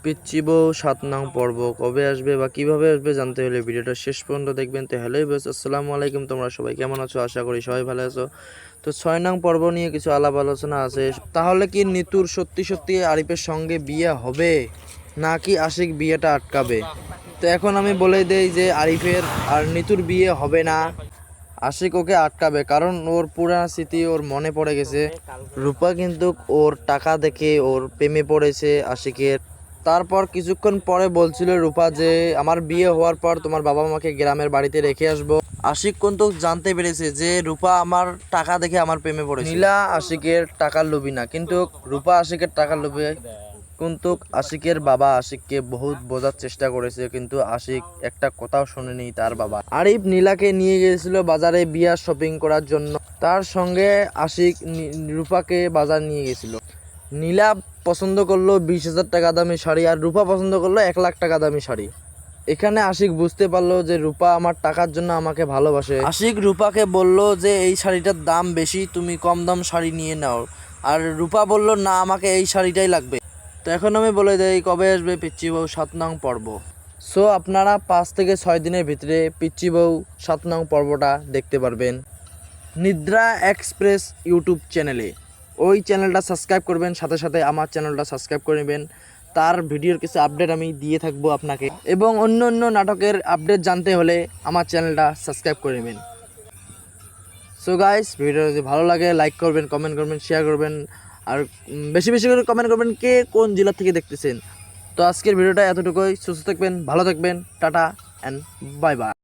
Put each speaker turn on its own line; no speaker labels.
পিচ্চি বউ ৭ নং পর্ব কবে আসবে বা কিভাবে আসবে জানতে হলে ভিডিওটা শেষ পর্যন্ত দেখবেন। তো হ্যালো ভিউয়ার্স, আসসালামু আলাইকুম। তোমরা সবাই কেমন আছো? আশা করি সবাই ভালো আছো। তো ৬ নং পর্ব নিয়ে কিছু আলাপ আলোচনা আছে। তাহলে কি নিতুর সত্যি সত্যি আরিফের সঙ্গে বিয়ে হবে নাকি আশিক বিয়েটা আটকাবে? তো এখন আমি বলে দেই যে আরিফের আর নিতুর বিয়ে হবে না, আশিক ওকে আটকাবে, কারণ ওর পুরানো স্মৃতি ওর মনে পড়ে গেছে। রূপা কিন্তু ওর টাকা দেখে ওর প্রেমে পড়েছে আশিকের। তারপর কিছুক্ষণ পরে বলছিল রূপা যে আমার বিয়ে হওয়ার পর তোমার বাবা মাকে গ্রামের বাড়িতে রেখে আসবো। আশিক কিন্তু জানতে পেরেছে যে রূপা আমার টাকা দেখে আমার প্রেমে পড়েছে। নীলা আশিকের টাকার লোভী না, কিন্তু রূপা আশিকের টাকার লোভী। কিন্তু আশিকের বাবা আশিককে বহুত বোঝার চেষ্টা করেছে, কিন্তু আশিক একটা কথাও শোনেনি তার বাবা। আরিফ নীলাকে নিয়ে গিয়েছিল বাজারে বিয়ার শপিং করার জন্য। তার সঙ্গে আশিক রূপাকে বাজার নিয়ে গেছিল। নীলা পছন্দ করলো ২০,০০০ টাকা দামি শাড়ি, আর রূপা পছন্দ করলো ১,০০,০০০ টাকা দামি শাড়ি। এখানে আশিক বুঝতে পারলো যে রূপা আমার টাকার জন্য আমাকে ভালোবাসে। আশিক রূপাকে বলল যে এই শাড়িটার দাম বেশি, তুমি কম দাম শাড়ি নিয়ে নাও। আর রূপা বলল না, আমাকে এই শাড়িটাই লাগবে। তো এখন আমি বলে দেই কবে আসবে পিচ্চি বউ ৭ নং পর্ব। সো আপনারা ৫ থেকে ৬ দিনের ভিতরে পিচ্চি বউ ৭ নং পর্বটা দেখতে পারবেন নিদ্রা এক্সপ্রেস ইউটিউব চ্যানেলে। ওই চ্যানেলটা সাবস্ক্রাইব করবেন, সাথে সাথে আমার চ্যানেলটা সাবস্ক্রাইব করে নেবেন। তার ভিডিওর কিছু আপডেট আমি দিয়ে থাকবো আপনাকে, এবং অন্য অন্য নাটকের আপডেট জানতে হলে আমার চ্যানেলটা সাবস্ক্রাইব করে নেবেন। সো গাইস, ভিডিও যদি ভালো লাগে লাইক করবেন, কমেন্ট করবেন, শেয়ার করবেন, আর বেশি বেশি করে কমেন্ট করবেন কে কোন জেলা থেকে দেখতেছেন। তো আজকের ভিডিওটা এতটুকুই। সুস্থ থাকবেন, ভালো থাকবেন, টাটা অ্যান্ড বাই বাই।